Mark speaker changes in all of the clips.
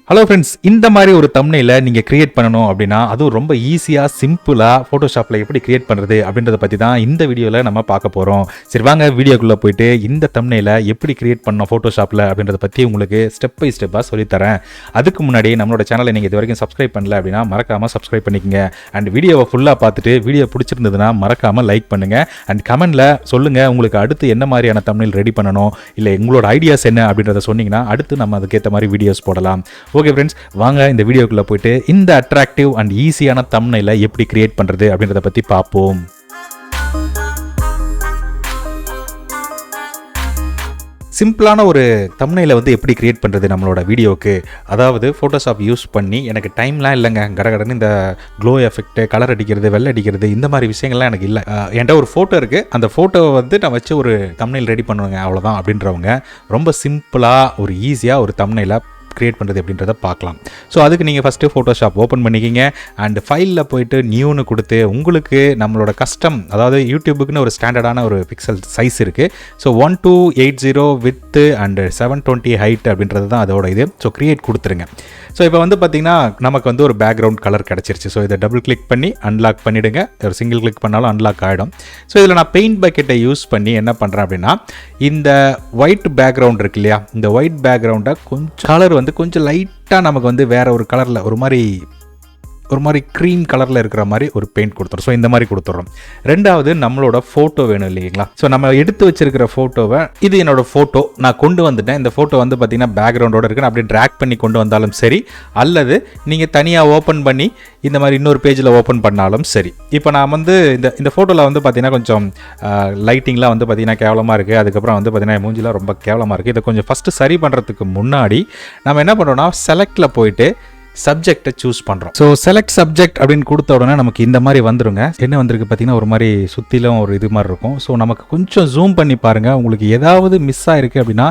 Speaker 1: Hello friends, இந்த மாதிரி ஒரு தம்ப்நெயிலை நீங்கள் கிரியேட் பண்ணணும் அப்படின்னா அதுவும் ரொம்ப ஈஸியாக சிம்பிளாக ஃபோட்டோஷாப்பில் எப்படி கிரியேட் பண்ணுறது அப்படின்றத பற்றி தான் இந்த வீடியோவில் நம்ம பார்க்க போகிறோம். சரி வாங்க வீடியோக்குள்ளே போயிட்டு இந்த தம்ப்நெயிலை எப்படி கிரியேட் பண்ணோம் ஃபோட்டோஷாப்பில் அப்படின்றத பற்றி உங்களுக்கு ஸ்டெப் பை ஸ்டெப்பாக சொல்லித்தரேன். அதுக்கு முன்னாடி நம்மளோட சேனலை நீங்கள் இது வரைக்கும் சப்ஸ்கிரைப் பண்ணல அப்படின்னா மறக்காமல் சப்ஸ்கிரைப் பண்ணிக்கங்க. அண்ட் வீடியோவை ஃபுல்லாக பார்த்துட்டு வீடியோ பிடிச்சிருந்ததுன்னா மறக்காமல் லைக் பண்ணுங்கள். அண்ட் கமெண்டில் சொல்லுங்கள் உங்களுக்கு அடுத்து என்ன மாதிரியான தம்ப்நெயில் ரெடி பண்ணணும், இல்லை உங்களோட ஐடியாஸ் என்ன அப்படின்றத சொன்னீங்கன்னா அடுத்து நம்ம அதுக்கேற்ற மாதிரி வீடியோஸ் போடலாம். ஓகே ஃப்ரெண்ட்ஸ், வாங்க இந்த வீடியோக்குள்ளே போயிட்டு இந்த அட்ராக்டிவ் அண்ட் ஈஸியான தம்ப்நெயிலை எப்படி கிரியேட் பண்ணுறது அப்படின்றத பற்றி பார்ப்போம். சிம்பிளான ஒரு தம்ப்நெயிலை எப்படி கிரியேட் பண்ணுறது நம்மளோட வீடியோவுக்கு, அதாவது ஃபோட்டோஷாப் யூஸ் பண்ணி எனக்கு டைம்லாம் இல்லைங்க, கடகடன்னு இந்த க்ளோ எஃபெக்ட், கலர் அடிக்கிறது, வெள்ளை அடிக்கிறது, இந்த மாதிரி விஷயங்கள்லாம் எனக்கு இல்லை. என்கிட்ட ஒரு ஃபோட்டோ இருக்குது, அந்த ஃபோட்டோவை நான் வச்சு ஒரு தம்ப்நெயில் ரெடி பண்ணுவேங்க, அவ்வளோதான் அப்படின்றவங்க ரொம்ப சிம்பிளாக ஒரு ஈஸியாக ஒரு தம்ப்நெயிலை கிரியேட் பண்ணுறது அப்படின்றத பார்க்கலாம். ஸோ அதுக்கு நீங்கள் ஃபஸ்ட்டு ஃபோட்டோஷாப் ஓப்பன் பண்ணிக்கிங்க. அண்ட் ஃபைலில் போய்ட்டு நியூன்னு கொடுத்து உங்களுக்கு நம்மளோட கஸ்டம், அதாவது யூடியூபுக்குன்னு ஒரு ஸ்டாண்டர்டான ஒரு பிக்சல் சைஸ் இருக்குது. ஸோ 1280 வித்து அண்ட் 720 ஹைட் அப்படின்றது தான் அதோட இது. ஸோ கிரியேட் கொடுத்துருங்க. ஸோ இப்போ பார்த்திங்கன்னா நமக்கு ஒரு பேக்ரவுண்ட் கலர் கிடச்சிருச்சு. ஸோ இதை டபுள் கிளிக் பண்ணி அன்லாக் பண்ணிவிடுங்க. ஒரு சிங்கிள் கிளிக் பண்ணாலும் அன்லாக் ஆகிடும். ஸோ இதில் நான் பெயிண்ட் பக்கெட்டை யூஸ் பண்ணி என்ன பண்ணுறேன் அப்படின்னா, இந்த ஒயிட் பேக்ரவுண்ட் இருக்கு இல்லையா, இந்த ஒயிட் பேக்ரவுண்டை கொஞ்சம் கலர் கொஞ்சம் லைட்டாக நமக்கு வேற ஒரு கலரில் ஒரு மாதிரி க்ரீம் கலரில் இருக்கிற மாதிரி ஒரு பெயிண்ட் கொடுத்துரும். ஸோ இந்த மாதிரி கொடுத்துட்றோம். ரெண்டாவது நம்மளோட ஃபோட்டோ வேணும் இல்லைங்களா. ஸோ நம்ம எடுத்து வச்சிருக்கிற ஃபோட்டோவை, இது என்னோட ஃபோட்டோ நான் கொண்டு வந்துட்டேன். இந்த ஃபோட்டோ பார்த்திங்கன்னா பேக்ரவுண்டோடு இருக்குது, அப்படியே ட்ராக் பண்ணி கொண்டு வந்தாலும் சரி, அல்லது நீங்கள் தனியாக ஓப்பன் பண்ணி இந்த மாதிரி இன்னொரு பேஜில் ஓப்பன் பண்ணாலும் சரி. இப்போ நான் இந்த ஃபோட்டோவில் பார்த்திங்கன்னா கொஞ்சம் லைட்டிங்லாம் பார்த்திங்கன்னா கேவலமாக இருக்குது. அதுக்கப்புறம் பார்த்திங்கன்னா மூஞ்சிலாம் ரொம்ப கேவலமாக இருக்குது. இதை கொஞ்சம் ஃபஸ்ட்டு சரி பண்ணுறதுக்கு முன்னாடி நம்ம என்ன பண்ணுறோம்னா, செலக்டில் போயிட்டு சப்ஜெக்டை சூஸ் பண்ணுறோம். ஸோ செலக்ட் சப்ஜெக்ட் அப்படின்னு கொடுத்த உடனே நமக்கு இந்த மாதிரி வந்துருங்க. என்ன வந்திருக்கு பார்த்தீங்கன்னா, ஒரு மாதிரி சுற்றிலும் ஒரு இது மாதிரி இருக்கும். ஸோ நமக்கு கொஞ்சம் ஜூம் பண்ணி பாருங்கள். உங்களுக்கு ஏதாவது மிஸ் ஆகிருக்கு அப்படின்னா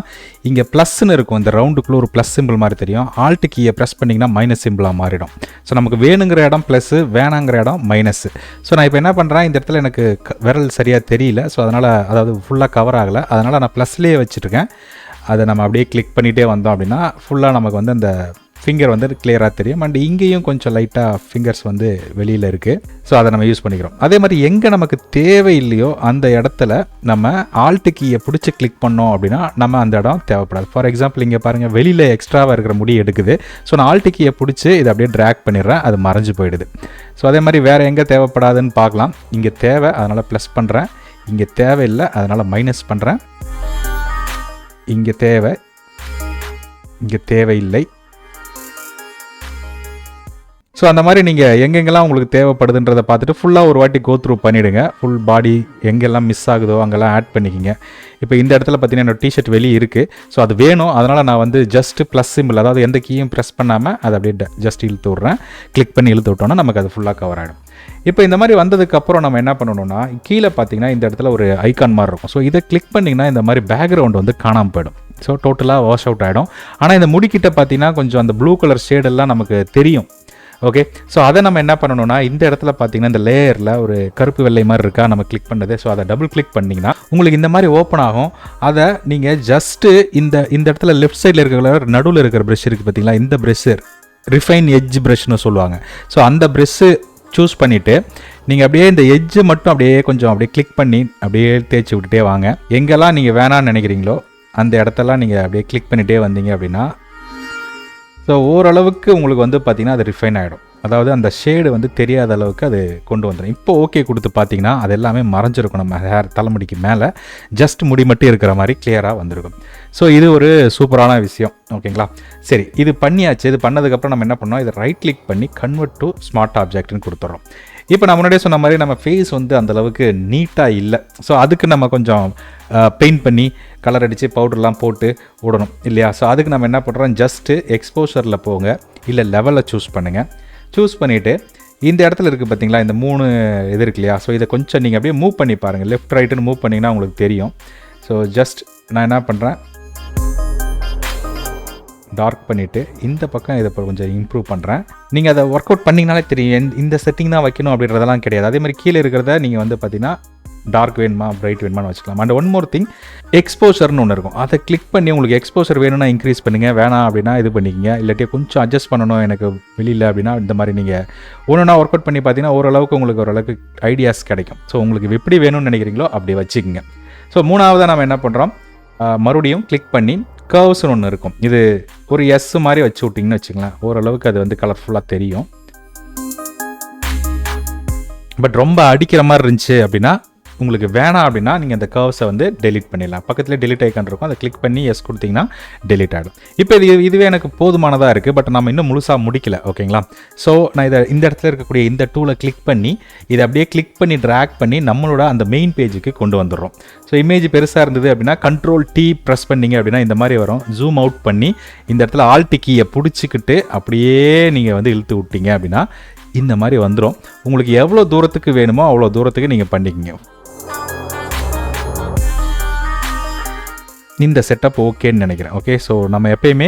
Speaker 1: இங்கே ப்ளஸ்ன்னு இருக்கும், இந்த ரவுண்டுக்குள்ளே ஒரு ப்ளஸ் சிம்பிள் மாதிரி தெரியும். ஆல்ட் கீயை ப்ரெஸ் பண்ணிங்கன்னா மைனஸ் சிம்பிளாக மாறிடும். ஸோ நமக்கு வேணுங்கிற இடம் ப்ளஸ்ஸு, வேணாங்கிற இடம் மைனஸ். ஸோ நான் இப்போ என்ன பண்ணுறேன், இந்த இடத்துல எனக்கு விரல் சரியாக தெரியல. ஸோ அதனால், அதாவது ஃபுல்லாக கவர் ஆகலை, அதனால் நான் ப்ளஸ்லேயே வச்சுருக்கேன். அதை நம்ம அப்படியே கிளிக் பண்ணிகிட்டே வந்தோம் அப்படின்னா ஃபுல்லாக நமக்கு அந்த ஃபிங்கர் கிளியராக தெரியும். அண்ட் இங்கேயும் கொஞ்சம் லைட்டாக ஃபிங்கர்ஸ் வெளியில் இருக்குது. ஸோ அதை நம்ம யூஸ் பண்ணிக்கிறோம். அதே மாதிரி எங்கே நமக்கு தேவை இல்லையோ அந்த இடத்துல நம்ம ஆல்ட் கீயை பிடிச்சி கிளிக் பண்ணோம் அப்படின்னா நம்ம அந்த இடம் தேவைப்படாது. ஃபார் எக்ஸாம்பிள் இங்கே பாருங்கள், வெளியில் எக்ஸ்ட்ராவாக இருக்கிற முடி எடுக்குது. ஸோ நான் ஆல்ட் கீயை பிடிச்சி இதை அப்படியே ட்ராக் பண்ணிடுறேன், அது மறைஞ்சு போயிடுது. ஸோ அதே மாதிரி வேறு எங்கே தேவைப்படாதுன்னு பார்க்கலாம். இங்கே தேவை, அதனால் ப்ளஸ் பண்ணுறேன். இங்கே தேவையில்லை, அதனால் மைனஸ் பண்ணுறேன். இங்கே தேவை, இங்கே தேவையில்லை. ஸோ அந்த மாதிரி நீங்கள் எங்கெங்கெல்லாம் உங்களுக்கு தேவைப்படுதுன்றதை பார்த்துட்டு ஃபுல்லாக ஒரு வாட்டி கோ த்ரூ பண்ணிவிடுங்க. ஃபுல் பாடி எங்கெல்லாம் மிஸ் ஆகுதோ அங்கெல்லாம் ஆட் பண்ணிக்கிங்க. இப்போ இந்த இடத்துல பார்த்தீங்கன்னா என்னோட டிஷர்ட் வெளியே இருக்குது. ஸோ அது வேணும், அதனால் நான் ஜஸ்ட்டு ப்ளஸ் சிம்பிள், அதாவது எந்த கீயும் ப்ரெஸ் பண்ணாமல் அதை அப்படியே ஜஸ்ட் இழுத்து விட்றேன். கிளிக் பண்ணி இழுத்து விட்டோன்னா நமக்கு அது ஃபுல்லாக கவர் ஆகிடும். இப்போ இந்த மாதிரி வந்ததுக்கப்புறம் நம்ம என்ன பண்ணணும்னா, கீழே பார்த்தீங்கன்னா இந்த இடத்துல ஒரு ஐக்கான் மாதிரி இருக்கும். ஸோ இதை கிளிக் பண்ணிங்கன்னா இந்த மாதிரி பேக்ரவுண்ட் காணாமல் போயிடும். ஸோ டோட்டலாக வாஷ் அவுட் ஆகிடும். ஆனால் இந்த முடிக்கிட்ட பார்த்தீங்கன்னா கொஞ்சம் அந்த ப்ளூ கலர் ஷேடெல்லாம் நமக்கு தெரியும். ஓகே, ஸோ அதை நம்ம என்ன பண்ணணும்னா, இந்த இடத்துல பார்த்தீங்கன்னா இந்த லேயரில் ஒரு கருப்பு வெள்ளை மாதிரி இருக்கா நம்ம கிளிக் பண்ணது. ஸோ அதை டபுள் கிளிக் பண்ணிங்கன்னா உங்களுக்கு இந்த மாதிரி ஓப்பன் ஆகும். அதை நீங்கள் ஜஸ்ட்டு இந்த இடத்துல லெஃப்ட் சைடில் இருக்கிற நடுவில் இருக்கிற ப்ரெஷ் இருக்குது பார்த்தீங்களா, இந்த ப்ரெஷ்ஷு ரிஃபைன் எட்ஜ் ப்ரெஷ்னு சொல்லுவாங்க. ஸோ அந்த ப்ரெஷ்ஷு சூஸ் பண்ணிவிட்டு நீங்கள் அப்படியே இந்த எட்ஜு மட்டும் அப்படியே கொஞ்சம் அப்படியே கிளிக் பண்ணி அப்படியே தேய்ச்சி விட்டுட்டே வாங்க. எங்கெல்லாம் நீங்கள் வேணான்னு நினைக்கிறீங்களோ அந்த இடத்தெல்லாம் நீங்கள் அப்படியே கிளிக் பண்ணிகிட்டே வந்தீங்க அப்படின்னா ஸோ ஓரளவுக்கு உங்களுக்கு பார்த்தீங்கன்னா அது ரிஃபைன் ஆகிடும். அதாவது அந்த ஷேடு தெரியாத அளவுக்கு அது கொண்டு வந்துடும். இப்போ ஓகே கொடுத்து பார்த்தீங்கன்னா அது எல்லாமே மறைஞ்சிருக்கும். நம்ம ஹேர் தலைமுடிக்கு மேலே ஜஸ்ட் முடி மட்டும் இருக்கிற மாதிரி கிளியராக வந்திருக்கும். ஸோ இது ஒரு சூப்பரான விஷயம். ஓகேங்களா, சரி இது பண்ணியாச்சு. இது பண்ணதுக்கப்புறம் நம்ம என்ன பண்ணோம், இதை ரைட் கிளிக் பண்ணி கன்வெர்ட் டு ஸ்மார்ட் ஆப்ஜெக்ட்னு கொடுத்துட்றோம். இப்போ நான் முன்னாடியே சொன்ன மாதிரி நம்ம ஃபேஸ் அந்தளவுக்கு நீட்டாக இல்லை. ஸோ அதுக்கு நம்ம கொஞ்சம் பெயிண்ட் பண்ணி கலர் அடித்து பவுடர்லாம் போட்டு விடணும் இல்லையா. ஸோ அதுக்கு நம்ம என்ன பண்ணுறோம், ஜஸ்ட்டு எக்ஸ்போஷரில் போங்க, இல்லை லெவலில் சூஸ் பண்ணுங்கள். சூஸ் பண்ணிவிட்டு இந்த இடத்துல இருக்குது பார்த்தீங்களா, இந்த 3 இது இருக்கு இல்லையா. ஸோ இதை கொஞ்சம் நீங்கள் அப்படியே மூவ் பண்ணி பாருங்கள். லெஃப்ட் ரைட்டுன்னு மூவ் பண்ணிங்கன்னா உங்களுக்கு தெரியும். ஸோ ஜஸ்ட் நான் என்ன பண்ணுறேன், டார்க் பண்ணிவிட்டு இந்த பக்கம் இதை கொஞ்சம் இம்ப்ரூவ் பண்ணுறேன். நீங்கள் அதை ஒர்க் அவுட் பண்ணிங்கனாலே தெரியும். இந்த செட்டிங் தான் வைக்கணும் அப்படின்றதெல்லாம் கிடையாது. அதே மாதிரி கீழே இருக்கிறத நீங்கள் பார்த்தீங்கன்னா டார்க் வேணுமா பிரைட் வேணுமான்னு வச்சுக்கலாம். அண்ட் ஒன் மோர் திங், எக்ஸ்போஷர்னு ஒன்று இருக்கும். அதை கிளிக் பண்ணி உங்களுக்கு எக்ஸ்போஷர் வேணும்னா இன்க்ரீஸ் பண்ணுங்கள், வேணாம் அப்படின்னா இது பண்ணிக்கங்க. இல்லாட்டி கொஞ்சம் அட்ஜஸ்ட் பண்ணணும் எனக்கு வெளியில் அப்படின்னா இந்த மாதிரி நீங்கள் ஒன்றுனா ஒர்க் அவுட் பண்ணி பார்த்தீங்கன்னா ஓரளவுக்கு உங்களுக்கு ஓரளவுக்கு ஐடியாஸ் கிடைக்கும். ஸோ உங்களுக்கு எப்படி வேணும்னு நினைக்கிறீங்களோ அப்படி வச்சுக்கோங்க. ஸோ மூணாவதாக நம்ம என்ன பண்ணுறோம், மறுபடியும் கிளிக் பண்ணி கர்வ்ஸ்னு ஒன்று இருக்கும். இது ஒரு எஸ் மாதிரி வச்சு விட்டிங்கன்னு வச்சுங்களேன், ஓரளவுக்கு அது வந்து கலர்ஃபுல்லாக தெரியும். பட் ரொம்ப அடிக்கிற மாதிரி இருந்துச்சு அப்படின்னா உங்களுக்கு வேணாம் அப்படின்னா நீங்கள் அந்த கர்வ்ஸை வந்து டெலிட் பண்ணிடலாம். பக்கத்தில் டெலிட் ஐக்கான் இருக்கும், அதை கிளிக் பண்ணி எஸ் கொடுத்தீங்கன்னா டெலிட் ஆகிடும். இப்போ இதுவே எனக்கு போதுமானதாக இருக்குது, பட் நம்ம இன்னும் முழுசாக முடிக்கல. ஓகேங்களா? ஸோ நான் இந்த இடத்துல இருக்கக்கூடிய இந்த டூலை கிளிக் பண்ணி இதை அப்படியே கிளிக் பண்ணி ட்ராக் பண்ணி நம்மளோட அந்த மெயின் பேஜுக்கு கொண்டு வந்துடுறோம். ஸோ இமேஜ் பெருசாக இருந்தது அப்படின்னா Ctrl+T ப்ரெஸ் பண்ணிங்க அப்படின்னா இந்த மாதிரி வரும். ஜூம் அவுட் பண்ணி இந்த இடத்துல ஆல்ட் கீயை பிடிச்சிக்கிட்டு அப்படியே நீங்கள் வந்து இழுத்து விட்டீங்க அப்படின்னா இந்த மாதிரி வந்துடும். உங்களுக்கு எவ்வளோ தூரத்துக்கு வேணுமோ அவ்வளோ தூரத்துக்கு நீங்கள் பண்ணிக்கங்க. இந்த செட்டப் ஓகேன்னு நினைக்கிறேன். ஓகே, ஸோ நம்ம எப்பயுமே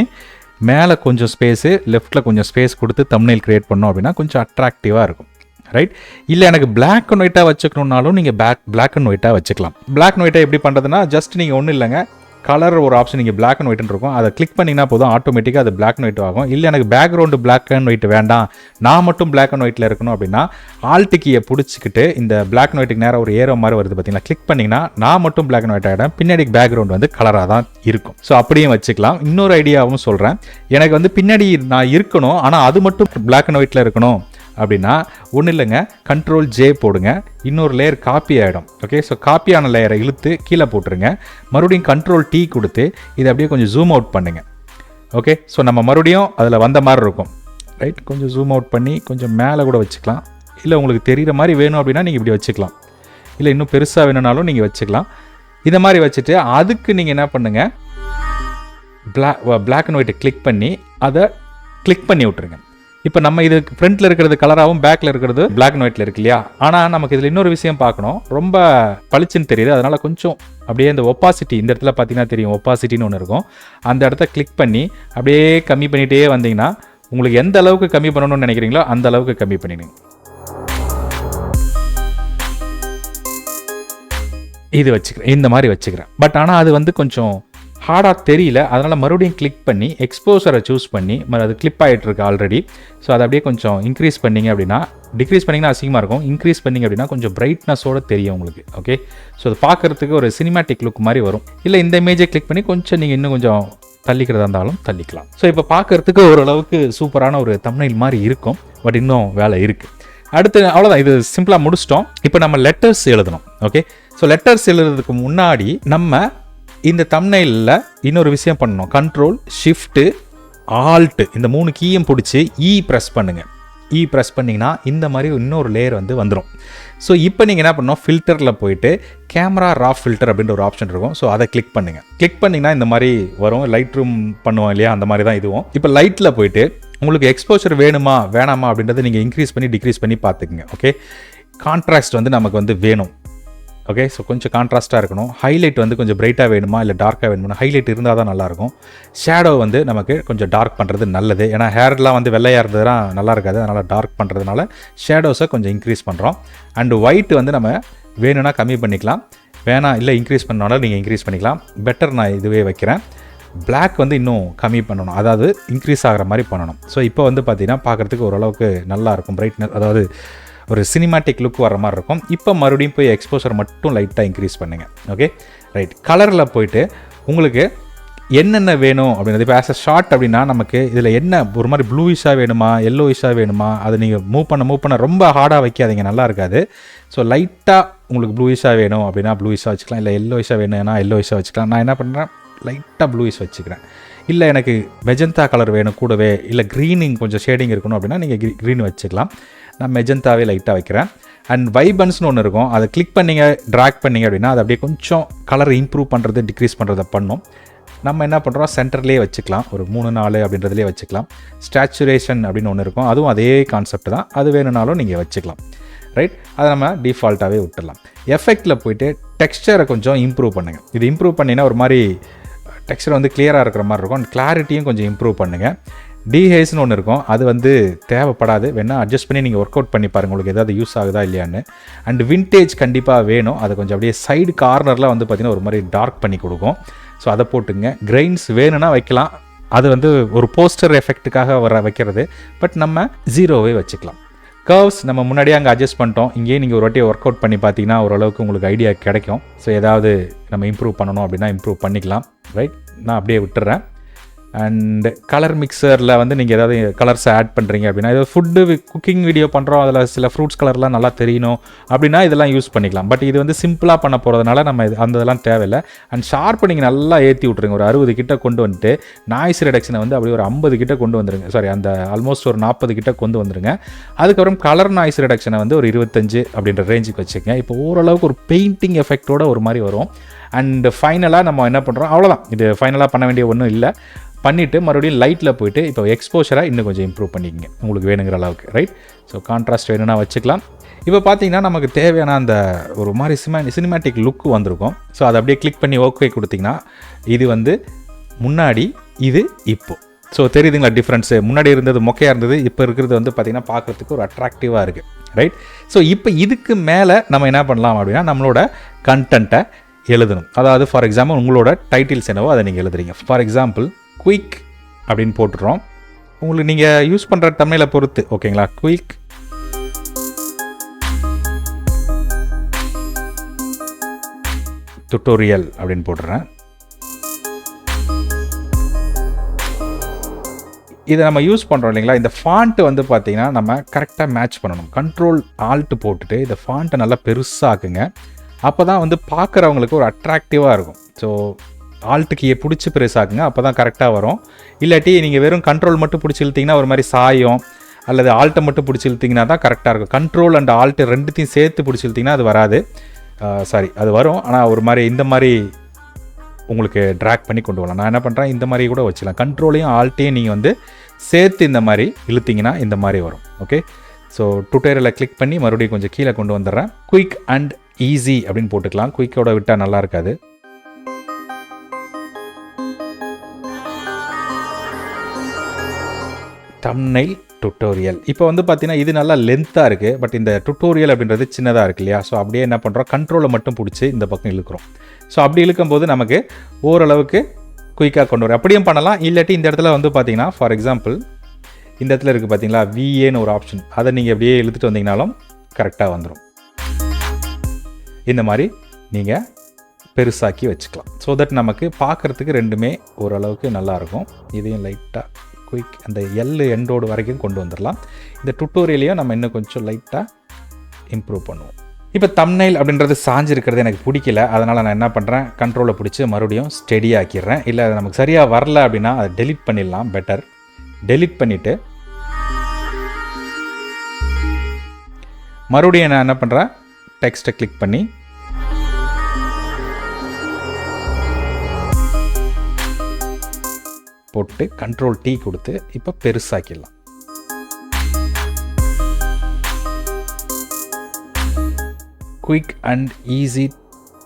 Speaker 1: மேலே கொஞ்சம் ஸ்பேஸு, லெஃப்ட்டில் கொஞ்சம் ஸ்பேஸ் கொடுத்து தம்ப்நெயில் க்ரியேட் பண்ணோம் அப்படின்னா கொஞ்சம் அட்ராக்டிவாக இருக்கும். ரைட்? இல்லை எனக்கு பிளாக் அண்ட் ஒயிட்டாக வச்சுக்கணுன்னாலும் நீங்கள் பிளாக் அண்ட் ஒயிட்டாக வச்சுக்கலாம். பிளாக் அண்ட் ஒயிட்டாக எப்படி பண்ணுறதுன்னா ஜஸ்ட் நீங்கள் ஒன்றும் இல்லைங்க, கலர் ஒரு ஆப்ஷன் நீங்கள் பிளாக் அண்ட் ஒயிட்னு இருக்கும், அதை கிளிக் பண்ணிங்கன்னா போதும், ஆட்டோமேட்டிக்காக அது பிளாக் அண்ட் ஒயிட் ஆகும். இல்லை எனக்கு பேக்ரவுண்டு பிளாக் அண்ட் ஒயிட் வேண்டாம், நான் மட்டும் பிளாக் அண்ட் ஒயிட்டில் இருக்கணும் அப்படின்னா ஆல்ட் கீயை பிடிச்சிக்கிட்டு இந்த பிளாக் அண்ட் ஒயிட்டுக்கு நேரம் ஒரு ஏரோ மாதிரி வருது பார்த்தீங்களா, கிளிக் பண்ணிங்கன்னா நான் மட்டும் பிளாக் அண்ட் ஒயிட் ஆகிடும், பின்னாடி பேக்ரவுண்ட் வந்து கலராக தான் இருக்கும். ஸோ அப்படியும் வச்சுக்கலாம். இன்னொரு ஐடியாவும் சொல்கிறேன், எனக்கு வந்து பின்னாடி நான் இருக்கணும் ஆனால் அது மட்டும் பிளாக் அண்ட் ஒயிட்டில் இருக்கணும் அப்படின்னா ஒன்றும் இல்லைங்க, Ctrl+J போடுங்க, இன்னொரு லேயர் காப்பி ஆகிடும். ஓகே, ஸோ காப்பியான லேயரை இழுத்து கீழே போட்டுருங்க, மறுபடியும் Ctrl+T கொடுத்து இதை அப்படியே கொஞ்சம் ஜூம் அவுட் பண்ணுங்க. ஓகே, ஸோ நம்ம மறுபடியும் அதில் வந்த மாதிரி இருக்கும். ரைட்? கொஞ்சம் ஜூம் அவுட் பண்ணி கொஞ்சம் மேலே கூட வச்சுக்கலாம். இல்லை உங்களுக்கு தெரிகிற மாதிரி வேணும் அப்படின்னா நீங்கள் இப்படி வச்சுக்கலாம். இல்லை இன்னும் பெருசாக வேணும்னாலும் நீங்கள் வச்சுக்கலாம். இதை மாதிரி வச்சுட்டு அதுக்கு நீங்கள் என்ன பண்ணுங்கள், பிளாக் அண்ட் ஒயிட்டை கிளிக் பண்ணி அதை கிளிக் பண்ணி விட்டுருங்க. இப்போ நம்ம இது ஃப்ரண்ட்டில் இருக்கிறது கலராகவும் பேக்கில் இருக்கிறது பிளாக் அண்ட் ஒயிட்டில் இருக்கு இல்லையா? ஆனால் நமக்கு இதில் இன்னொரு விஷயம் பார்க்கணும், ரொம்ப பளிச்சுன்னு தெரியுது, அதனால் கொஞ்சம் அப்படியே இந்த ஒப்பாசிட்டி இந்த இடத்துல பார்த்தீங்கன்னா தெரியும், ஒப்பாசிட்டின்னு ஒன்று இருக்கும், அந்த இடத்த கிளிக் பண்ணி அப்படியே கம்மி பண்ணிகிட்டே வந்தீங்கன்னா உங்களுக்கு எந்த அளவுக்கு கம்மி பண்ணணும்னு நினைக்கிறீங்களோ அந்த அளவுக்கு கம்மி பண்ணிடுங்க. இது வச்சுக்கிறேன், இந்த மாதிரி வச்சுக்கிறேன். பட் ஆனால் அது வந்து கொஞ்சம் ஹார்டாக தெரியல, அதனால் மறுபடியும் கிளிக் பண்ணி எக்ஸ்போசரை சூஸ் பண்ணி அது கிளிப் ஆகிட்டு இருக்கு ஆல்ரெடி. ஸோ அதை அப்படியே கொஞ்சம் இன்க்ரீஸ் பண்ணிங்க அப்படின்னா, டிக்ரீஸ் பண்ணிங்கன்னா அசிங்கமாக இருக்கும், இன்க்ரீஸ் பண்ணிங்க அப்படின்னா கொஞ்சம் பிரைட்னஸோடு தெரியும் உங்களுக்கு. ஓகே, ஸோ அது பார்க்குறதுக்கு ஒரு சினிமேட்டிக் லுக் மாதிரி வரும். இல்லை இந்த இமேஜை கிளிக் பண்ணி கொஞ்சம் நீங்கள் இன்னும் கொஞ்சம் தள்ளிக்கிறதா இருந்தாலும் தள்ளிக்கலாம். ஸோ இப்போ பார்க்குறதுக்கு ஓரளவுக்கு சூப்பரான ஒரு தம்ப்நெயில் மாதிரி இருக்கும், பட் இன்னும் வேலை இருக்குது. அடுத்து அவ்வளோதான், இது சிம்பிளாக முடிச்சிட்டோம். இப்போ நம்ம லெட்டர்ஸ் எழுதணும். ஓகே, ஸோ லெட்டர்ஸ் எழுதுறதுக்கு முன்னாடி நம்ம இந்த தம்ப்நெயிலில் இன்னொரு விஷயம் பண்ணணும். Ctrl+Shift+Alt இந்த 3 கீயும் பிடிச்சி ப்ரெஸ் பண்ணுங்கள். ப்ரெஸ் பண்ணிங்கன்னா இந்த மாதிரி இன்னொரு லேயர் வந்து வந்துடும். ஸோ இப்போ நீங்கள் என்ன பண்ணணும், ஃபில்டரில் போயிட்டு கேமரா ரா ஃபில்டர் அப்படின்ற ஒரு ஆப்ஷன் இருக்கும். ஸோ அதை கிளிக் பண்ணுங்கள். கிளிக் பண்ணிங்கன்னா இந்த மாதிரி வரும், லைட் ரூம் பண்ணுவோம் இல்லையா, அந்த மாதிரி தான் இதுவும். இப்போ லைட்டில் போயிட்டு உங்களுக்கு எக்ஸ்போஷர் வேணுமா வேணாமா அப்படின்றத நீங்கள் இன்க்ரீஸ் பண்ணி டிக்ரீஸ் பண்ணி பார்த்துக்குங்க. ஓகே, கான்ட்ராஸ்ட் வந்து நமக்கு வந்து வேணும். ஓகே, ஸோ கொஞ்சம் கான்ட்ராஸ்ட்டாக இருக்கணும். ஹைலைட் வந்து கொஞ்சம் பிரைட்டாக வேணுமா இல்லை டார்க்காக வேணுமா, ஹைலைட் இருந்தால் தான் நல்லாயிருக்கும். ஷேடோ வந்து நமக்கு கொஞ்சம் டார்க் பண்ணுறது நல்லது, ஏன்னா ஹேர்லாம் வந்து வெள்ளையாக இருந்ததுனா நல்லா இருக்காது, அதனால் டார்க் பண்ணுறதுனால ஷேடோஸை கொஞ்சம் இன்க்ரீஸ் பண்ணுறோம். அண்டு ஒயிட் வந்து நம்ம வேணும்னா கம்மி பண்ணிக்கலாம், வேணாம் இல்லை இன்க்ரீஸ் பண்ணாலும் நீங்கள் இன்க்ரீஸ் பண்ணிக்கலாம். பெட்டர் நான் இதுவே வைக்கிறேன். பிளாக் வந்து இன்னும் கம்மி பண்ணணும், அதாவது இன்க்ரீஸ் ஆகிற மாதிரி பண்ணணும். ஸோ இப்போ வந்து பார்த்திங்கன்னா பார்க்குறதுக்கு ஓரளவுக்கு நல்லாயிருக்கும், பிரைட்னஸ் அதாவது ஒரு சினிமேட்டிக் லுக் வர மாதிரி இருக்கும். இப்போ மறுபடியும் போய் எக்ஸ்போசர் மட்டும் லைட்டாக இன்க்ரீஸ் பண்ணுங்கள். Okay, right. கலரில் போயிட்டு உங்களுக்கு என்னென்ன வேணும் அப்படின்றது, இப்போ ஆஸ் அ ஷார்ட் அப்படின்னா நமக்கு இதில் என்ன ஒரு மாதிரி ப்ளூயிஷாக வேணுமா எல்லோயிஷாக வேணுமா, அதை நீங்கள் மூவ் பண்ண ரொம்ப ஹார்டாக வைக்காதீங்க, நல்லா இருக்காது. ஸோ லைட்டாக உங்களுக்கு ப்ளூயிஷாக வேணும் அப்படின்னா ப்ளூயிஷாக வச்சுக்கலாம், இல்லை எல்லோயிஷாக வேணும்னா எல்லோயிஷாக வச்சுக்கலாம். நான் என்ன பண்ணுறேன், லைட்டாக ப்ளூயிஷ் வச்சுக்கிறேன். இல்லை எனக்கு மெஜந்தா கலர் வேணும் கூடவே, இல்லை க்ரீனிங் கொஞ்சம் ஷேடிங் இருக்கணும் அப்படின்னா நீங்கள் க்ரீன் வச்சுக்கலாம். நான் மெஜந்தாவே லைட்டாக வைக்கிறேன். அண்ட் வைபன்ஸ்னு ஒன்று இருக்கும், அதை கிளிக் பண்ணிங்க ட்ராக் பண்ணிங்க அப்படின்னா அது அப்படியே கொஞ்சம் கலர் இம்ப்ரூவ் பண்ணுறது டிக்ரீஸ் பண்ணுறதை பண்ணும். நம்ம என்ன பண்ணுறோம், சென்டர்லேயே வச்சுக்கலாம், ஒரு 3-4 அப்படின்றதுலேயே வச்சுக்கலாம். ஸ்டாச்சுரேஷன் அப்படின்னு ஒன்று இருக்கும், அதுவும் அதே கான்செப்ட் தான், அது வேணும்னாலும் நீங்கள் வச்சுக்கலாம். ரைட், அதை நம்ம டிஃபால்ட்டாகவே விட்டுடலாம். எஃபெக்டில் போய்ட்டு டெக்ஸ்சரை கொஞ்சம் இம்ப்ரூவ் பண்ணுங்கள். இது இம்ப்ரூவ் பண்ணிங்கன்னா ஒரு மாதிரி டெக்ஸ்சர் வந்து கிளியராக இருக்கிற மாதிரி இருக்கும். அண்ட் கிளாரிட்டியும் கொஞ்சம் இம்ப்ரூவ் பண்ணுங்கள். டிஹேஸ்னு ஒன்று இருக்கும், அது வந்து தேவைப்படாது, வேணால் அட்ஜஸ்ட் பண்ணி நீங்கள் ஒர்க் அவுட் பண்ணி பாருங்கள் உங்களுக்கு ஏதாவது யூஸ் ஆகுதா இல்லையான்னு. அண்ட் விண்டேஜ் கண்டிப்பாக வேணும், அது கொஞ்சம் அப்படியே சைடு கார்னரில் வந்து பார்த்திங்கன்னா ஒரு மாதிரி டார்க் பண்ணி கொடுக்கும். ஸோ அதை போட்டுங்க. கிரெயின்ஸ் வேணும்னா வைக்கலாம், அது வந்து ஒரு போஸ்டர் எஃபெக்ட்டுக்காக வைக்கிறது. பட் நம்ம 0வே வச்சுக்கலாம். கர்வ்ஸ் நம்ம முன்னாடியே அங்கே அட்ஜஸ்ட் பண்ணிட்டோம், இங்கேயே நீங்கள் ஒரு வாட்டி ஒர்க் அவுட் பண்ணி பார்த்தீங்கன்னா ஓரளவுக்கு உங்களுக்கு ஐடியா கிடைக்கும். ஸோ ஏதாவது நம்ம இம்ப்ரூவ் பண்ணணும் அப்படின்னா இம்ப்ரூவ் பண்ணிக்கலாம். ரைட், நான் அப்படியே விட்டுறேன். அண்டு கலர் மிக்சரில் வந்து நீங்கள் ஏதாவது கலர்ஸை ஆட் பண்ணுறீங்க அப்படின்னா, ஏதாவது ஃபுட்டு குக்கிங் வீடியோ பண்ணுறோம், அதில் சில ஃப்ரூட்ஸ் கலர்லாம் நல்லா தெரியணும் அப்படின்னா இதெல்லாம் யூஸ் பண்ணிக்கலாம். பட் இது வந்து சிம்பிளாக பண்ண போகிறதுனால நம்ம அந்த இதெல்லாம் தேவையில்லை. அண்ட் ஷார்ப்பனிங் நல்லா ஏற்றி விட்ருங்க, ஒரு 60 கிட்ட கொண்டு வந்துட்டு நாய்ஸ் ரிடக்ஷனை வந்து அப்படியே ஒரு 50 கிட்ட கொண்டு வந்துருங்க. சாரி, அந்த ஆல்மோஸ்ட் ஒரு 40 கிட்ட கொண்டு வந்துருங்க. அதுக்கப்புறம் கலர் நாய்ஸ் ரிடக்ஷனை வந்து ஒரு 25 அப்படின்ற ரேஞ்சுக்கு வச்சுக்கங்க. இப்போ ஓரளவுக்கு ஒரு பெயிண்டிங் எஃபெக்டோட ஒரு மாதிரி வரும். அண்டு ஃபைனலாக நம்ம என்ன பண்ணுறோம், அவ்வளோதான், இது ஃபைனலாக பண்ண வேண்டிய ஒன்றும் இல்லை. பண்ணிவிட்டு மறுபடியும் லைட்டில் போய்ட்டு இப்போ எக்ஸ்போஷராக இன்னும் கொஞ்சம் இம்ப்ரூவ் பண்ணிக்கங்க உங்களுக்கு வேணுங்கிற அளவுக்கு. ரைட், ஸோ கான்ட்ராஸ்ட் வேணும்னா வச்சுக்கலாம். இப்போ பார்த்தீங்கன்னா நமக்கு தேவையான அந்த ஒரு மாதிரி சினிமேட்டிக் லுக்கு வந்திருக்கும். ஸோ அதை அப்படியே கிளிக் பண்ணி ஓகே கொடுத்திங்கன்னா இது வந்து முன்னாடி, இது இப்போ. ஸோ தெரியுதுங்களா டிஃப்ரென்ஸு? முன்னாடி இருந்தது மொக்கையாக இருந்தது, இப்போ இருக்கிறது வந்து பார்த்திங்கன்னா பார்க்குறதுக்கு ஒரு அட்ராக்டிவாக இருக்குது. ரைட், ஸோ இப்போ இதுக்கு மேலே நம்ம என்ன பண்ணலாம் அப்படின்னா நம்மளோட கண்டென்ட்டை எழுதணும். அதாவது ஃபார் எக்ஸாம்பிள் உங்களோட டைட்டில்ஸ் என்னவோ அதை நீங்கள் எழுதுறீங்க. ஃபார் எக்ஸாம்பிள் குயிக் அப்படின்னு போட்டுறோம். உங்களுக்கு நீங்கள் யூஸ் பண்ணுற தமிழில் பொறுத்து, ஓகேங்களா. குயிக் டுட்டோரியல் அப்படின்னு போட்டுறேன். இதை நம்ம யூஸ் பண்ணுறோம் இல்லைங்களா, இந்த ஃபாண்ட்டு வந்து பார்த்திங்கன்னா நம்ம கரெக்டாக மேட்ச் பண்ணணும். கண்ட்ரோல் ஆல்ட்டு போட்டுட்டு இந்த ஃபாண்ட்டை நல்லா பெருசாக்குங்க. அப்போ தான் வந்து பார்க்குறவங்களுக்கு ஒரு அட்ராக்டிவாக இருக்கும். ஸோ ஆல்ட்டுக்கு பிடிச்சி பெருசாக்குங்க, அப்போ தான் கரெக்டாக வரும். இல்லாட்டி நீங்கள் வெறும் கண்ட்ரோல் மட்டும் பிடிச்சி இழுத்திங்கன்னா ஒரு மாதிரி சாயம், அல்லது ஆல்ட்டை மட்டும் பிடிச்சி இழுத்திங்கன்னா தான் கரெக்டாக இருக்கும். கண்ட்ரோல் அண்ட் ஆல்ட்டு ரெண்டுத்தையும் சேர்த்து பிடிச்சி இழுத்திங்கன்னா அது வராது. சாரி, அது வரும், ஆனால் ஒரு மாதிரி இந்த மாதிரி உங்களுக்கு ட்ராக் பண்ணி கொண்டு வரலாம். நான் என்ன பண்ணுறேன், இந்த மாதிரி கூட வச்சுக்கலாம். கண்ட்ரோலையும் ஆல்ட்டையும் நீங்கள் வந்து சேர்த்து இந்த மாதிரி இழுத்திங்கன்னா இந்த மாதிரி வரும். ஓகே, ஸோ டுட்டோரியலை கிளிக் பண்ணி மறுபடியும் கொஞ்சம் கீழே கொண்டு வந்துடுறேன். குயிக் அண்ட் ஈஸி அப்படின்னு போட்டுக்கலாம், குயிக்கோட விட்டால் நல்லா இருக்காது. Thumbnail tutorial. இப்போ வந்து பார்த்தீங்கன்னா இது நல்லா லென்த்தாக இருக்குது, பட் இந்த டுட்டோரியல் அப்படின்றது சின்னதாக இருக்கு இல்லையா. ஸோ அப்படியே என்ன பண்ணுறோம், கண்ட்ரோலை மட்டும் பிடிச்சி இந்த பக்கம் இழுக்கிறோம். ஸோ அப்படி இழுக்கும்போது நமக்கு ஓரளவுக்கு குயிக்காக கொண்டு வரும். அப்படியும் பண்ணலாம், இல்லாட்டி இந்த இடத்துல வந்து பார்த்தீங்கன்னா ஃபார் எக்ஸாம்பிள் இந்த இடத்துல இருக்குது பார்த்தீங்களா, விஏன்னு ஒரு ஆப்ஷன், அதை நீங்கள் அப்படியே இழுத்துட்டு வந்தீங்கனாலும் கரெக்டாக வந்துடும். இந்த மாதிரி நீங்கள் பெருசாக்கி வச்சுக்கலாம். ஸோ தட் நமக்கு பார்க்குறதுக்கு ரெண்டுமே ஓரளவுக்கு நல்லாயிருக்கும். இதையும் லைட்டாக குயிக் அந்த எண்டோடு வரைக்கும் கொண்டு வந்துடலாம். இந்த டுட்டோரியலையும் நம்ம இன்னும் கொஞ்சம் லைட்டாக இம்ப்ரூவ் பண்ணுவோம். இப்போ தம்ப்நெயில் அப்படின்றது சாஞ்சிருக்கிறது எனக்கு பிடிக்கல, அதனால் நான் என்ன பண்ணுறேன், கண்ட்ரோலை பிடிச்சி மறுபடியும் ஸ்டெடியாக ஆக்கிடுறேன். இல்லை அது நமக்கு சரியாக வரல அப்படின்னா அதை டெலிட் பண்ணிடலாம். பெட்டர் டெலிட் பண்ணிவிட்டு மறுபடியும் நான் என்ன பண்ணுறேன், டெக்ஸ்ட்டை கிளிக் பண்ணி போட்டு கண்ட்ரோல் T கொடுத்து இப்போ பெருசாக்கிடலாம். Quick and easy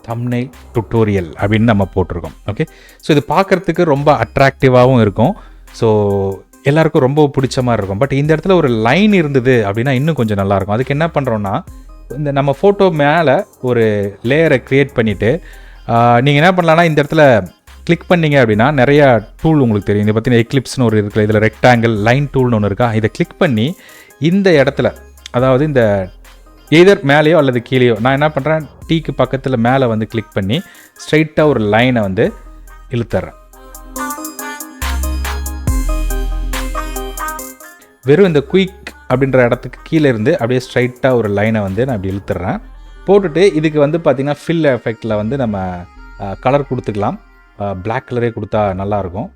Speaker 1: thumbnail tutorial அப்படின்னு நம்ம போட்டிருக்கோம். ஓகே, ஸோ இது பார்க்குறதுக்கு ரொம்ப அட்ராக்டிவாகவும் இருக்கும். ஸோ எல்லாருக்கும் ரொம்ப பிடிச்ச மாதிரி இருக்கும். பட் இந்த இடத்துல ஒரு லைன் இருந்தது அப்படின்னா இன்னும் கொஞ்சம் நல்லாயிருக்கும். அதுக்கு என்ன பண்ணுறோன்னா, இந்த நம்ம ஃபோட்டோ மேலே ஒரு லேயரை க்ரியேட் பண்ணிவிட்டு நீங்கள் என்ன பண்ணலான்னா, இந்த இடத்துல கிளிக் பண்ணிங்க அப்படின்னா நிறையா டூல் உங்களுக்கு தெரியும். இதை பார்த்தீங்கன்னா எக்லிப்ஸ்னு ஒரு இருக்குது, இதில் ரெக்டாங்கிள் லைன் டூல்னு ஒன்று இருக்கா, இதை கிளிக் பண்ணி இந்த இடத்துல, அதாவது இந்த எய்தர் மேலேயோ அல்லது கீழேயோ, நான் என்ன பண்ணுறேன், டீக்கு பக்கத்தில் மேலே வந்து கிளிக் பண்ணி ஸ்ட்ரைட்டாக ஒரு லைனை வந்து இழுத்துறேன். வெறும் இந்த குயிக் அப்படின்ற இடத்துக்கு கீழே இருந்து அப்படியே ஸ்ட்ரைட்டாக ஒரு லைனை வந்து நான் அப்படி இழுத்துறேன். போட்டுட்டு இதுக்கு வந்து பார்த்திங்கன்னா ஃபில் எஃபெக்டில் வந்து நம்ம கலர் கொடுத்துக்கலாம். பிளாக் கலரே கொடுத்தா நல்லாயிருக்கும்.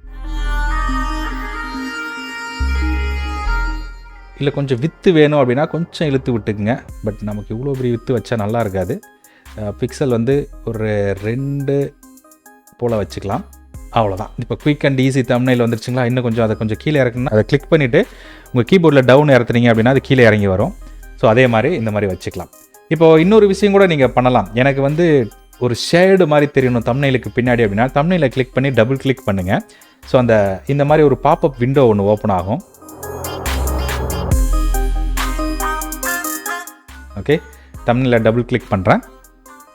Speaker 1: இல்லை கொஞ்சம் வித்து வேணும் அப்படின்னா கொஞ்சம் இழுத்து விட்டுக்குங்க. பட் நமக்கு இவ்வளோ பெரிய வித்து வச்சா நல்லா இருக்காது. பிக்சல் வந்து ஒரு 2 போல் வச்சுக்கலாம். அவ்வளோதான். இப்போ குயிக் அண்ட் ஈஸி தம்ப்நெயில் வந்துருச்சுங்களா. இன்னும் கொஞ்சம் அதை கொஞ்சம் கீழே இறக்கணும்னா அதை கிளிக் பண்ணிவிட்டு உங்கள் கீபோர்டில் டவுன் இறத்துறீங்க அப்படின்னா அது கீழே இறங்கி வரும். ஸோ அதே மாதிரி இந்த மாதிரி வச்சுக்கலாம். இப்போது இன்னொரு விஷயம் கூட நீங்கள் பண்ணலாம். எனக்கு வந்து ஒரு ஷேடு மாதிரி தெரியணும் தம்ப்நெயிலுக்கு பின்னாடி அப்படின்னா, தம்ப்நெயிலை கிளிக் பண்ணி டபுள் கிளிக் பண்ணுங்கள். ஸோ இந்த மாதிரி ஒரு பாப்அப் விண்டோ ஒன்று ஓப்பன் ஆகும். ஓகே, தம்ப்நெயிலை டபுள் கிளிக் பண்ணுறேன்.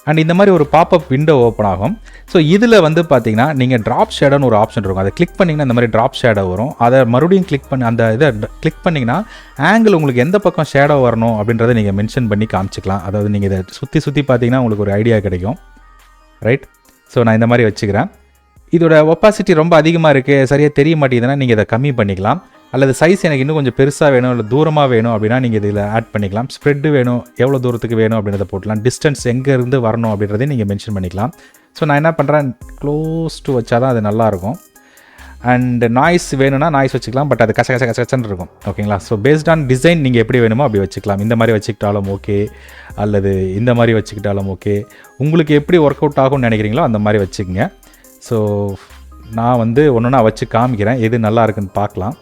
Speaker 1: அண்ட் இந்த மாதிரி ஒரு பாப்அப் விண்டோ ஓப்பன் ஆகும். ஸோ இதில் வந்து பார்த்தீங்கன்னா நீங்கள் ட்ராப் ஷேடோன்னு ஒரு ஆப்ஷன் இருக்கும். அதை கிளிக் பண்ணிங்கன்னா இந்த மாதிரி ட்ராப் ஷேடோ வரும். அதை மறுபடியும் கிளிக் பண்ணி அந்த இதை கிளிக் பண்ணிங்கன்னா ஆங்கிள் உங்களுக்கு எந்த பக்கம் ஷேடோ வரணும் அப்படின்றத நீங்கள் மென்ஷன் பண்ணி காமிச்சிக்கலாம். அதாவது நீங்கள் இதை சுற்றி பார்த்தீங்கன்னா உங்களுக்கு ஒரு ஐடியா கிடைக்கும். ரைட், ஸோ நான் இந்த மாதிரி வச்சுக்கிறேன். இதோட ஒப்பாசிட்டி ரொம்ப அதிகமாக இருக்குது, சரியாக தெரிய மாட்டேங்குதுன்னா நீங்கள் இதை கம்மி பண்ணிக்கலாம். அல்லது சைஸ் எனக்கு இன்னும் கொஞ்சம் பெருசாக வேணும், இல்லை தூரமாக வேணும் அப்படின்னா நீங்கள் இதில் ஆட் பண்ணிக்கலாம். ஸ்ப்ரெட்டு வேணும், எவ்வளோ தூரத்துக்கு வேணும் அப்படின்றத போட்டலாம். டிஸ்டன்ஸ் எங்கேருந்து வரணும் அப்படின்றதையும் நீங்கள் மென்ஷன் பண்ணிக்கலாம். ஸோ நான் என்ன பண்ணுறேன், க்ளோஸ் டு வச்சா தான் அது நல்லாயிருக்கும். அண்ட் நாய்ஸ் வேணும்னா நாய்ஸ் வச்சுக்கலாம், பட் அது கச்சன்னு இருக்கும். ஓகேங்களா? ஸோ பேஸ்ட் ஆன் டிசைன் நீங்கள் எப்படி வேணுமோ அப்படி வச்சுக்கலாம். இந்த மாதிரி வச்சுக்கிட்டாலும் ஓகே, அல்லது இந்த மாதிரி வச்சுக்கிட்டாலும் ஓகே. உங்களுக்கு எப்படி ஒர்க் அவுட் ஆகும்னு நினைக்கிறீங்களோ அந்த மாதிரி வச்சுக்கோங்க. ஸோ நான் வந்து ஒன்றுனா வச்சு காமிக்கிறேன், எது நல்லா இருக்குன்னு பார்க்கலாம்.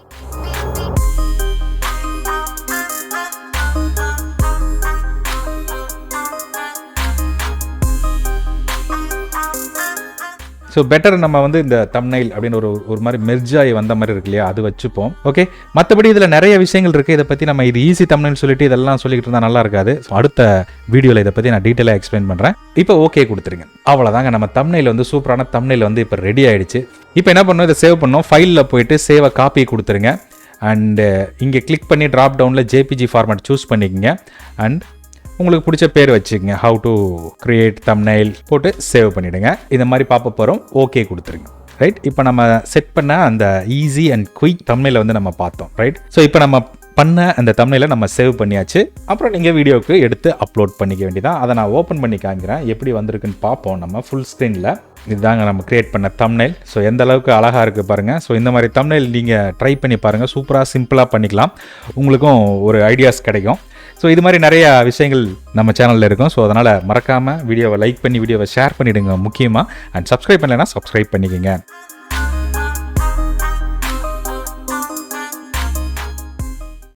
Speaker 1: ஸோ பெட்டர் நம்ம வந்து இந்த தம்ப்நெயில் அப்படின்னு ஒரு மாதிரி மெர்ஜாகி வந்த மாதிரி இருக்கு இல்லையா, அது வச்சுப்போம். ஓகே, மற்றபடி இதில் நிறைய விஷயங்கள் இருக்குது. இதை பற்றி நம்ம இது ஈஸி தம்ப்நெயில் சொல்லிட்டு இதெல்லாம் சொல்லிக்கிட்டு இருந்தால் நல்லா இருக்காது. ஸோ அடுத்த வீடியோவில் இதை பற்றி நான் டீட்டெயிலாக எக்ஸ்பிளைன் பண்ணுறேன். இப்போ ஓகே கொடுத்துருங்க. அவ்வளோதாங்க, நம்ம தம்ப்நெயில் வந்து சூப்பரான தம்ப்நெயில் வந்து இப்போ ரெடி ஆகிடுச்சு. இப்போ என்ன பண்ணணும், இதை சேவ் பண்ணோம். ஃபைலில் போயிட்டு சேவை காப்பி கொடுத்துருங்க. அண்டு இங்கே கிளிக் பண்ணி ட்ராப் டவுனில் ஜேபிஜி ஃபார்மேட் சூஸ் பண்ணிக்கோங்க. அண்ட் உங்களுக்கு பிடிச்ச பேர் வச்சுக்கோங்க, ஹவு டு கிரியேட் தம்ப்நெயில் போட்டு சேவ் பண்ணிவிடுங்க. இந்த மாதிரி பாப்பப் வரும், ஓகே கொடுத்துருங்க. ரைட், இப்போ நம்ம செட் பண்ண அந்த ஈஸி அண்ட் குயிக் தம்ப்நெயிலை வந்து நம்ம பார்த்தோம். ரைட், ஸோ இப்போ நம்ம பண்ண அந்த தம்ப்நெயிலை நம்ம சேவ் பண்ணியாச்சு. அப்புறம் நீங்கள் வீடியோவுக்கு எடுத்து அப்லோட் பண்ணிக்க வேண்டியதான். அதை நான் ஓப்பன் பண்ணி காமிக்கிறேன், எப்படி வந்திருக்குன்னு பார்ப்போம். நம்ம ஃபுல் ஸ்க்ரீனில் இதுதாங்க நம்ம கிரியேட் பண்ண தம்ப்நெயில். ஸோ எந்த அளவுக்கு அழகாக இருக்குது பாருங்கள். ஸோ இந்த மாதிரி தம்ப்நெயில் நீங்கள் ட்ரை பண்ணி பாருங்கள், சூப்பராக சிம்பிளாக பண்ணிக்கலாம், உங்களுக்கும் ஒரு ஐடியாஸ் கிடைக்கும். ஸோ இது மாதிரி நிறைய விஷயங்கள் நம்ம சேனலில் இருக்கும். ஸோ அதனால் மறக்காமல் வீடியோவை லைக் பண்ணி வீடியோவை ஷேர் பண்ணிவிடுங்க முக்கியமாக. அண்ட் சப்ஸ்கிரைப் பண்ணலைன்னா சப்ஸ்கிரைப் பண்ணிக்கோங்க.